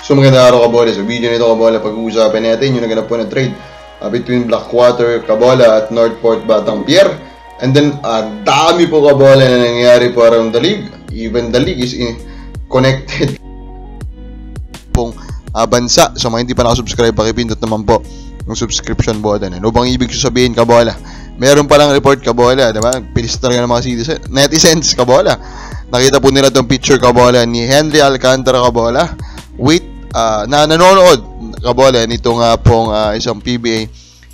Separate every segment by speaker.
Speaker 1: So magandang araw Kabola. Sa video nito Kabola, pag-uusapan natin yung naganap po na trade between Blackwater Kabola at Northport Batang Pier. And then dami po Kabola na nangyayari po around the league. Even the league is connected pong bansa. So mga hindi pa nakasubscribe, pakipindot naman po yung subscription button. Ano bang ibig sabihin Kabola? Meron palang report Kabola, diba? Pilis talaga ng mga netizens Kabola. Nakita po nila itong picture Kabola ni Henry Alcantara Kabola with na nanonood Kabola nito nga pong isang PBA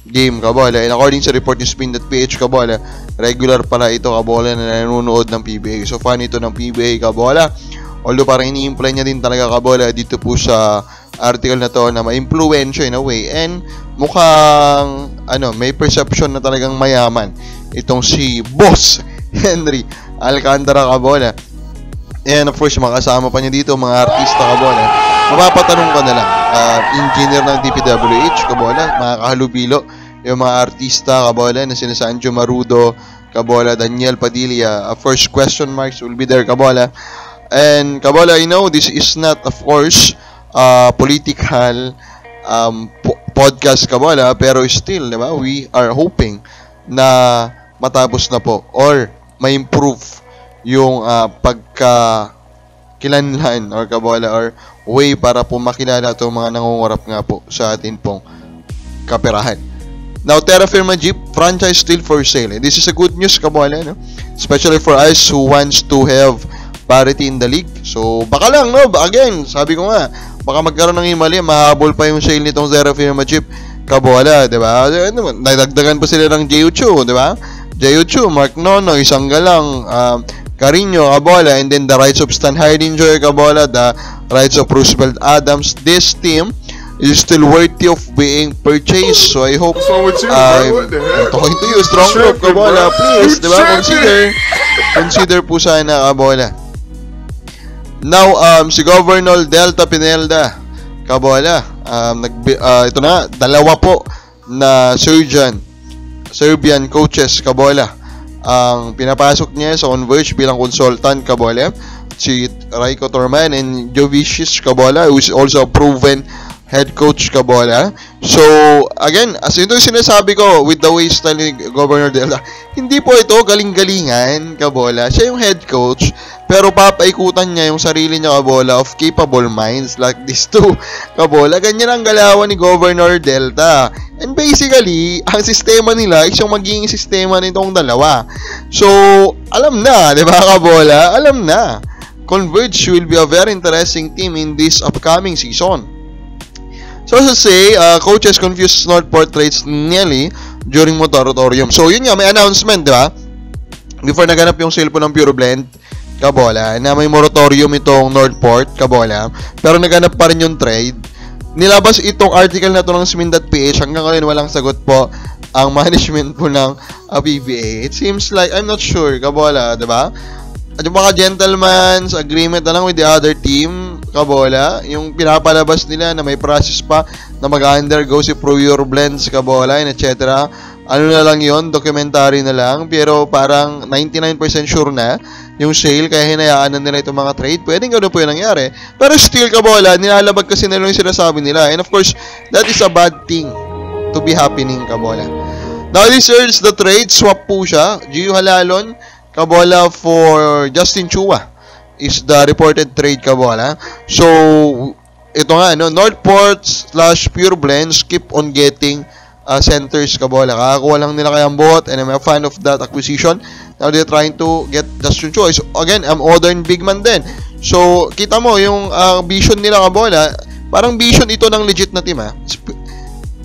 Speaker 1: game Kabola. And according sa report ni Spin.ph Kabola, regular pala ito Kabola na nanonood ng PBA. So fan ito ng PBA Kabola. Although parang ini-imply niya din talaga Kabola dito po sa article na to na ma-influensya in a way. And mukhang may perception na talagang mayaman itong si Boss Henry Alcantara Kabola. And of course, makasama pa niya dito mga artista Kabola. Mapapatanong ka na lang, engineer ng DPWH Kabola, mga kahalubilo, yung mga artista Kabola na sina Sancho Marudo Kabola, Daniel Padilla. First question marks will be there Kabola. And Kabola, I know this is not of course political podcast Kabola, pero still, diba, we are hoping na matapos na po or ma-improve yung pagkakilanlan or Kabola or way para po makilala itong mga nangungurap nga po sa atin pong kaperahan. Now, Terra Firma Jeep franchise still for sale. And this is a good news Kabola, no? Especially for us who wants to have parity in the league. So, baka lang, no? Again, sabi ko nga, baka magkaroon ng himali, mahabol pa yung sale nitong Terra Firma Jeep Kabola, diba? Nadagdagan pa sila ng J-Uchu, diba? J-Uchu, Mark Nono, isang galang, Carino Kabola, and then the rights of Stan Heidinger Kabola, the rights of Roosevelt Adams. This team is still worthy of being purchased. So I hope talking to you, strong group Kabola, please, diba? Consider po sana Kabola. Now, si Governor Delta Pinelda Kabola, ito na, dalawa po na Serbian coaches Kabola ang pinapasok niya sa Converge bilang consultant Kabola, si Rajko Torman and Jovicic Kabola, who is also a proven head coach Kabola. So again, as ito yung sinasabi ko with the way style ni Governor Delta, hindi po ito galing-galingan Kabola. Siya yung head coach, pero papaikutan niya yung sarili niya Kabola of capable minds like these two Kabola. Ganyan ang galawan ni Governor Delta. And basically, ang sistema nila is yung magiging sistema nitong dalawa. So, alam na, di ba Kabola? Alam na. Converge will be a very interesting team in this upcoming season. So, as I say, coaches confused Northport trades nearly during moratorium. So, yun nga, may announcement, di ba? Before naganap yung sale po ng Pure Blend Kabola, na may moratorium itong Northport Kabola, pero naganap pa rin yung trade. Nilabas itong article na ito ng Smin.ph. Hanggang ngayon walang sagot po ang management po ng PBA. It seems like, I'm not sure Kabola, diba? At yung mga gentleman's agreement na lang with the other team Kabola, yung pinapalabas nila na may process pa na mag-undergo si Pure Blends Kabola, and etc. Ano na lang yon, documentary na lang, pero parang 99% sure na yung sale, kaya hinayaan na nila itong mga trade. Pwedeng gano'n po yung nangyari. Pero still Kabola, nilalabag kasi nila yung sinasabi nila. And of course, that is a bad thing to be happening Kabola. Now, this is the trade. Swap po siya. Gio Halalon Kabola for Justin Chua is the reported trade Kabola. So, ito nga, Northport / Pure Blends keep on getting centers Kabola. Kakakuha lang nila kay Ambot, and I'm a fan of that acquisition. Now they're trying to get Justin Chua. So, again, modern big man din. So, kita mo yung vision nila Kabola, parang vision ito ng legit na team.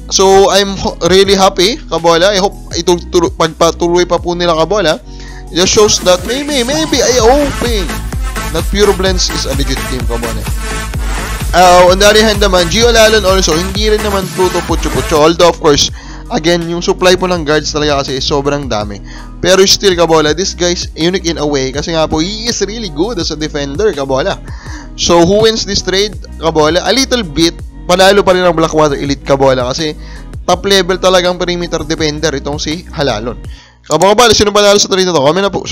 Speaker 1: So, I'm really happy Kabola. I hope itong pagpatuloy pa po nila Kabola. It just shows that maybe I hoping that Pure Blends is a legit team Kabola. On the other hand naman, Gio Lalon also, hindi rin naman Pluto Pucho-Pucho. Although, of course, again, yung supply po ng guards talaga kasi sobrang dami. Pero still, Kabola, this guy's unique in a way kasi nga po, he is really good as a defender, Kabola. So, who wins this trade, Kabola? A little bit, panalo pa rin ang Blackwater Elite, Kabola, kasi top level talagang perimeter defender itong si Halalon. Kabola, sino panalo sa trade na to? Kami na po. So,